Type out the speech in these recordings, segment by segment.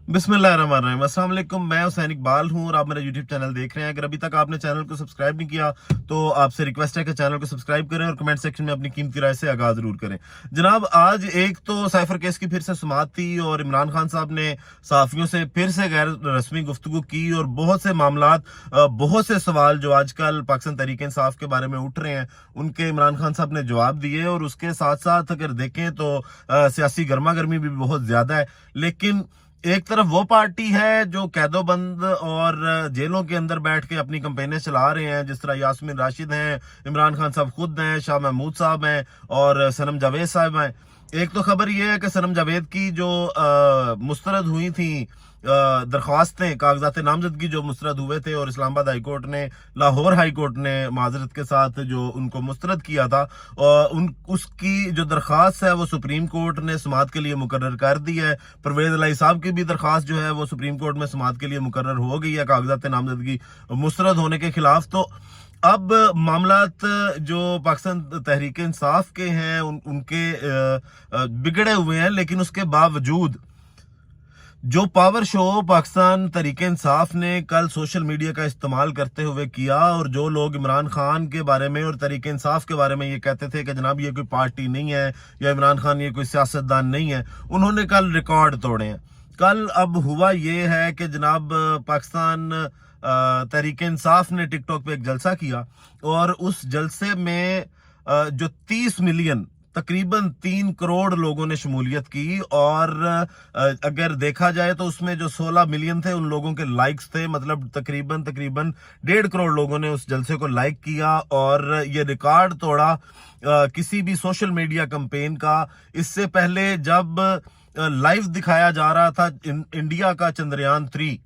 बिस्मिल्लाहिर्रहमानिर्रहीम। अस्सलाम वालेकुम, मैं हुसैन इकबाल हूं और आप मेरा यूट्यूब चैनल देख रहे हैं। अगर अभी तक आपने चैनल को सब्सक्राइब नहीं किया तो आपसे रिक्वेस्ट है कि चैनल को सब्सक्राइब करें और कमेंट सेक्शन में अपनी कीमती राय से आगाज जरूर करें। जनाब, आज एक तो साइफर केस की फिर से सुनवाई थी और इमरान खान साहब ने सहाफियों से फिर से गैर रस्मी गुफ्तगू की और बहुत से मामलात, बहुत से सवाल जो आजकल पाकिस्तान तहरीक इंसाफ के बारे में उठ रहे हैं उनके इमरान खान साहब ने जवाब दिए। और उसके साथ साथ अगर देखें तो सियासी गर्मा गर्मी भी बहुत ज्यादा है। लेकिन एक तरफ वो पार्टी है जो कैदोबंद और जेलों के अंदर बैठ के अपनी कैंपेनें चला रहे हैं, जिस तरह यास्मीन राशिद हैं, इमरान खान साहब खुद हैं, शाह महमूद साहब हैं और सनम जावेद साहब हैं। एक तो खबर यह है कि सनम जावेद की जो मुस्तरद हुई थी दरख्वास्तें, कागजात नामजदगी जो मुस्तरद हुए थे और इस्लामाबाद हाई कोर्ट ने, लाहौर हाई कोर्ट ने माजरत के साथ जो उनको मुस्तरद किया था, उसकी जो दरख्वास्त है वो सुप्रीम कोर्ट ने समाअत के लिए मुकर्रर कर दी है। परवेज इलाही साहब की भी दरख्वास्त जो है वो सुप्रीम कोर्ट में समाअत के लिए मुकर्रर हो गई है कागजात नामजदगी मुस्तरद होने के खिलाफ। तो अब मामलात जो पाकिस्तान तहरीक इंसाफ के हैं उनके बिगड़े हुए हैं, लेकिन उसके बावजूद जो पावर शो पाकिस्तान तहरीक इंसाफ ने कल सोशल मीडिया का इस्तेमाल करते हुए किया, और जो लोग इमरान खान के बारे में और तहरीक इंसाफ के बारे में ये कहते थे कि जनाब ये कोई पार्टी नहीं है या इमरान खान ये कोई सियासतदान नहीं है, उन्होंने कल रिकॉर्ड तोड़े हैं। कल अब हुआ ये है कि जनाब पाकिस्तान तहरीक इंसाफ ने टिकटॉक पे एक जलसा किया और उस जलसे में जो 30 मिलियन, तकरीबन 3 करोड़ लोगों ने शमूलियत की। और अगर देखा जाए तो उसमें जो 16 मिलियन थे उन लोगों के लाइक्स थे, मतलब तकरीबन 1.5 करोड़ लोगों ने उस जलसे को लाइक किया और ये रिकॉर्ड तोड़ा किसी भी सोशल मीडिया कैंपेन का। इससे पहले जब लाइव दिखाया जा रहा था इंडिया का चंद्रयान 3,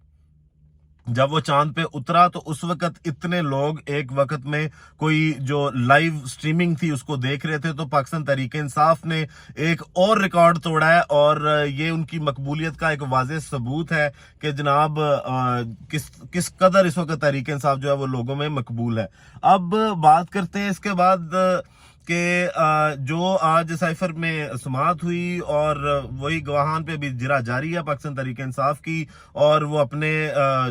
जब वो चांद पे उतरा, तो उस वक्त इतने लोग एक वक्त में कोई जो लाइव स्ट्रीमिंग थी उसको देख रहे थे। तो पाकिस्तान तहरीक इंसाफ ने एक और रिकॉर्ड तोड़ा है और ये उनकी मकबूलियत का एक वाज़ेह सबूत है कि जनाब किस कदर इस वक्त तहरीक इंसाफ जो है वो लोगों में मकबूल है। अब बात करते हैं इसके बाद कि जो आज साइफर में समाअत हुई और वही गवाहान पे भी जिरा जारी है पाकिस्तान तहरीक इंसाफ की, और वो अपने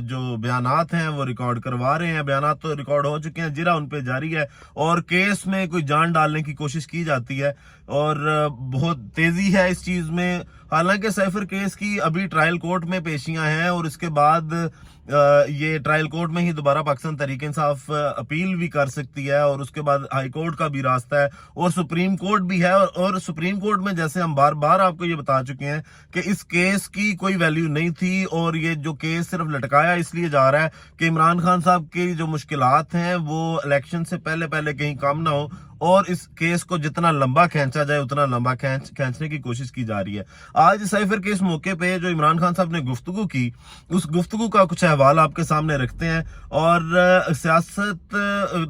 जो बयानात हैं वो रिकॉर्ड करवा रहे हैं। बयानात तो रिकॉर्ड हो चुके हैं, जिरा उन पे जारी है और केस में कोई जान डालने की कोशिश की जाती है और बहुत तेजी है इस चीज में। हालांकि साइफर केस की अभी ट्रायल कोर्ट में पेशियां हैं और इसके बाद ये ट्रायल कोर्ट में ही दोबारा पाकिस्तान तहरीक इंसाफ अपील भी कर सकती है और उसके बाद हाई कोर्ट का भी रास्ता है और सुप्रीम कोर्ट भी है। और सुप्रीम कोर्ट में जैसे हम बार बार आपको ये बता चुके हैं कि इस केस की कोई वैल्यू नहीं थी और ये जो केस सिर्फ लटकाया इसलिए जा रहा है कि इमरान खान साहब की जो मुश्किलात हैं वो इलेक्शन से पहले पहले कहीं कम ना हो और इस केस को जितना लंबा खींचा जाए उतना लंबा खींचने की कोशिश की जा रही है। आज साइफर केस मौके पे जो इमरान खान साहब ने गुफ्तगू की, उस गुफ्तगू का कुछ अहवाल आपके सामने रखते हैं। और सियासत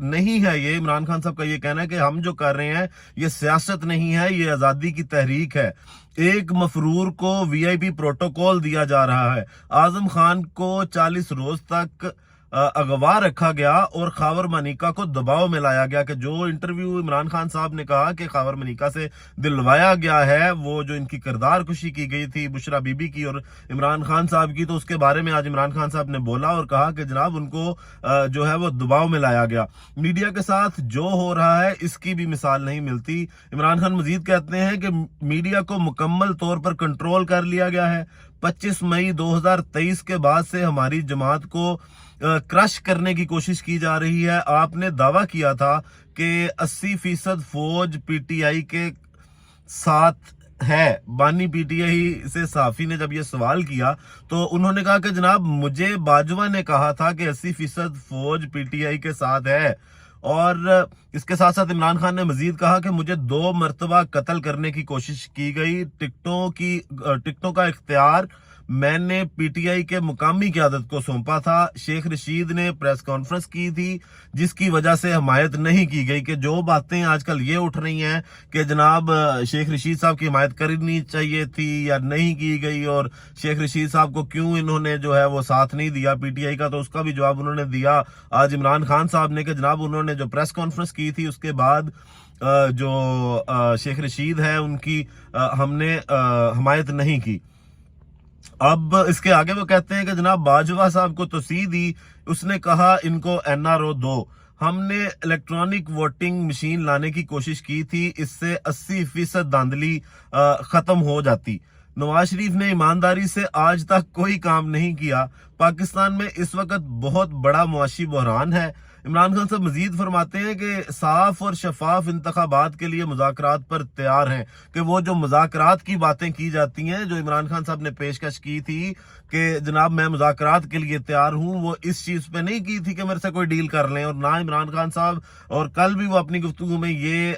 नहीं है ये, इमरान खान साहब का ये कहना है कि हम जो कर रहे हैं ये सियासत नहीं है, ये आजादी की तहरीक है। एक मफरूर को वीआईपी प्रोटोकॉल दिया जा रहा है। आजम खान को 40 रोज तक अगवा रखा गया और खावर मनीका को दबाव में लाया गया कि जो इंटरव्यू इमरान खान साहब ने कहा कि खावर मनीका से दिलवाया गया है, वो जो इनकी किरदार कुशी की गई थी बुशरा बीबी की और इमरान खान साहब की, तो उसके बारे में आज इमरान खान साहब ने बोला और कहा कि जनाब उनको जो है वो दबाव में लाया गया। मीडिया के साथ जो हो रहा है इसकी भी मिसाल नहीं मिलती। इमरान खान मजीद कहते हैं कि मीडिया को मुकम्मल तौर पर कंट्रोल कर लिया गया है। 25 मई 2023 के बाद से हमारी जमात को क्रश करने की कोशिश की जा रही है। आपने दावा किया था कि 80% फौज पीटीआई के साथ है। बानी पीटीआई से साफी ने जब ये सवाल किया तो उन्होंने कहा कि जनाब मुझे बाजवा ने कहा था कि 80% फौज पीटीआई के साथ है। और इसके साथ साथ इमरान खान ने मजीद कहा कि मुझे 2 मरतबा कत्ल करने की कोशिश की गई। टिकटों का इख्तियार मैंने पीटीआई के मुकामी क़यादत को सौंपा था। शेख रशीद ने प्रेस कॉन्फ्रेंस की थी जिसकी वजह से हमायत नहीं की गई। कि जो बातें आजकल ये उठ रही हैं कि जनाब शेख रशीद साहब की हिमायत करनी चाहिए थी या नहीं की गई और शेख रशीद साहब को क्यों इन्होंने जो है वो साथ नहीं दिया पीटीआई का, तो उसका भी जवाब उन्होंने दिया आज इमरान खान साहब ने कि जनाब उन्होंने जो प्रेस कॉन्फ्रेंस की थी उसके बाद जो शेख रशीद है उनकी हमने हिमायत नहीं की। अब इसके आगे वो कहते हैं कि जनाब बाजवा साहब को तोसीह दी, उसने कहा इनको एनआरओ दो। हमने इलेक्ट्रॉनिक वोटिंग मशीन लाने की कोशिश की थी, इससे 80% धांधली खत्म हो जाती। नवाज शरीफ ने ईमानदारी से आज तक कोई काम नहीं किया। पाकिस्तान में इस वक्त बहुत बड़ा मुआशी बहरान है। इमरान खान साहब मजीद फरमाते हैं कि साफ और शफाफ इंतखाबात के लिए मुज़ाकरात पर तैयार हैं, कि वो जो मुज़ाकरात की बातें की जाती हैं, जो इमरान खान साहब ने पेशकश की थी कि जनाब मैं मुज़ाकरात के लिए तैयार हूं, वो इस चीज पे नहीं की थी कि मेरे से कोई डील कर लें। और ना इमरान खान साहब, और कल भी वो अपनी गुफ्तगू में ये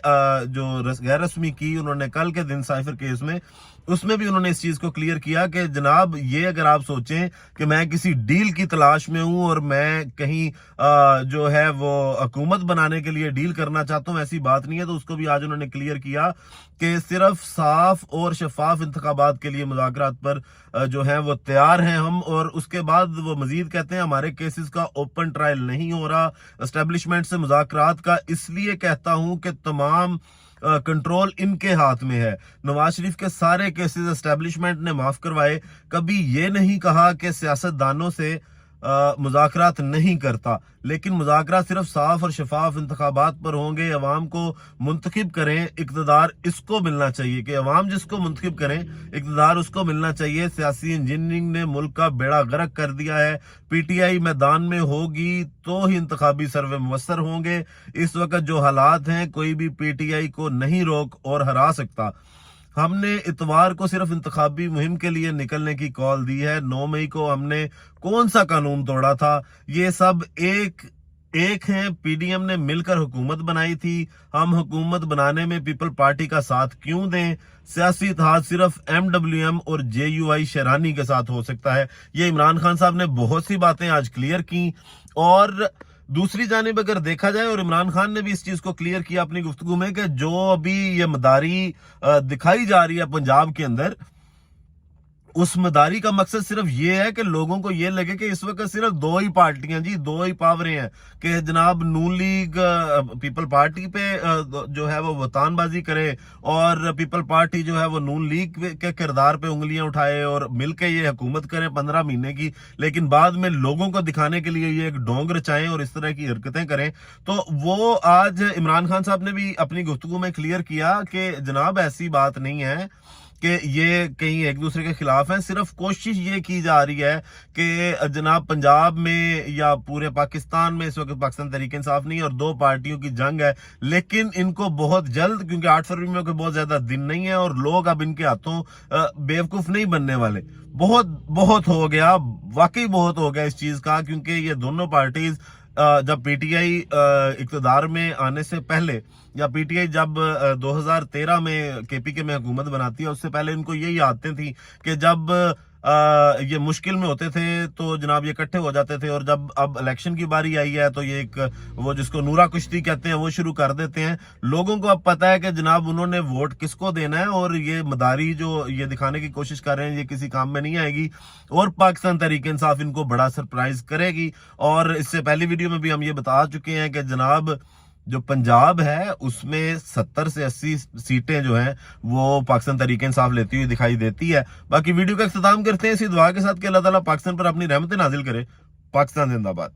जो गैर रस्मी की उन्होंने कल के दिन साइफर केस में, उसमें भी उन्होंने इस चीज को क्लियर किया कि जनाब ये अगर आप सोचें कि मैं किसी डील की तलाश में हूं और मैं कहीं जो है वो हुकूमत बनाने के लिए डील करना चाहता हूं, ऐसी बात नहीं है। तो उसको भी आज उन्होंने क्लियर किया कि सिर्फ साफ और शफाफ इंतखाबात के लिए मुज़ाकरात पर जो है वो तैयार हैं हम। और उसके बाद वो मजीद कहते हैं हमारे केसेस का ओपन ट्रायल नहीं हो रहा, एस्टेब्लिशमेंट से मुज़ाकरात का इसलिए कहता हूं कि तमाम कंट्रोल इनके हाथ में है। नवाज शरीफ के सारे केसेस एस्टेब्लिशमेंट ने माफ करवाए, कभी ये नहीं कहा कि सियासतदानों से मुज़ाकरात नहीं करता, लेकिन मुज़ाकरात सिर्फ साफ और शफाफ इंतखाबात पर होंगे। अवाम को मुंतखब करें, इक़्तिदार इसको मिलना चाहिए, कि अवाम जिसको मुंतखब करें इक़्तिदार उसको मिलना चाहिए। सियासी इंजीनियरिंग ने मुल्क का बेड़ा गर्क कर दिया है। पीटीआई मैदान में होगी तो ही इंतखाबी सर्वे मुयस्सर होंगे। इस वक्त जो हालात हैं, कोई भी पीटीआई को नहीं रोक और हरा सकता। हमने इतवार को सिर्फ इंतखाबी मुहिम के लिए निकलने की कॉल दी है। 9 मई को हमने कौन सा कानून तोड़ा था? ये सब एक हैं। पीडीएम ने मिलकर हुकूमत बनाई थी, हम हुकूमत बनाने में पीपल पार्टी का साथ क्यों दें? सियासी इत्तेहाद सिर्फ एमडब्ल्यूएम और जेयूआई शेरानी के साथ हो सकता है। ये इमरान खान साहब ने बहुत सी बातें आज क्लियर की। और दूसरी जानिब अगर देखा जाए, और इमरान खान ने भी इस चीज को क्लियर किया अपनी गुफ्तगू में, कि जो अभी ये मदारी दिखाई जा रही है पंजाब के अंदर, उस मदारी का मकसद सिर्फ ये है कि लोगों को ये लगे कि इस वक्त सिर्फ दो ही पार्टियां जी, दो ही पावरें हैं, कि जनाब नून लीग पीपल पार्टी पे जो है वो वतानबाजी करे, और पीपल पार्टी जो है वो नून लीग के किरदार पे उंगलियां उठाए और मिलकर ये हुकूमत करें 15 महीने की, लेकिन बाद में लोगों को दिखाने के लिए ये एक डोंग रचाएं और इस तरह की हरकतें करें। तो वो आज इमरान खान साहब ने भी अपनी गुफ्तगू में क्लियर किया कि जनाब ऐसी बात नहीं है कि ये कहीं एक दूसरे के खिलाफ है। सिर्फ कोशिश ये की जा रही है कि जनाब पंजाब में या पूरे पाकिस्तान में इस वक्त पाकिस्तान तहरीक इंसाफ नहीं और दो पार्टियों की जंग है, लेकिन इनको बहुत जल्द, क्योंकि 8 फरवरी में कोई बहुत ज्यादा दिन नहीं है और लोग अब इनके हाथों बेवकूफ नहीं बनने वाले। बहुत हो गया, वाकई बहुत हो गया इस चीज का, क्योंकि ये दोनों पार्टीज जब पीटीआई इक़्तिदार में आने से पहले, या पीटीआई जब 2013 में केपीके में हुकूमत बनाती है, उससे पहले इनको यही आदतें थी कि जब ये मुश्किल में होते थे तो जनाब ये इकट्ठे हो जाते थे, और जब अब इलेक्शन की बारी आई है तो ये एक वो जिसको नूरा कुश्ती कहते हैं वो शुरू कर देते हैं। लोगों को अब पता है कि जनाब उन्होंने वोट किसको देना है, और ये मदारी जो ये दिखाने की कोशिश कर रहे हैं ये किसी काम में नहीं आएगी, और पाकिस्तान तहरीक इंसाफ इनको बड़ा सरप्राइज करेगी। और इससे पहली वीडियो में भी हम ये बता चुके हैं कि जनाब जो पंजाब है उसमें 70 से 80 सीटें जो हैं वो पाकिस्तान तहरीक इंसाफ लेती हुई दिखाई देती है। बाकी वीडियो का इख्तिताम करते हैं इसी दुआ के साथ कि अल्लाह ताला पाकिस्तान पर अपनी रहमतें नाजिल करे। पाकिस्तान जिंदाबाद।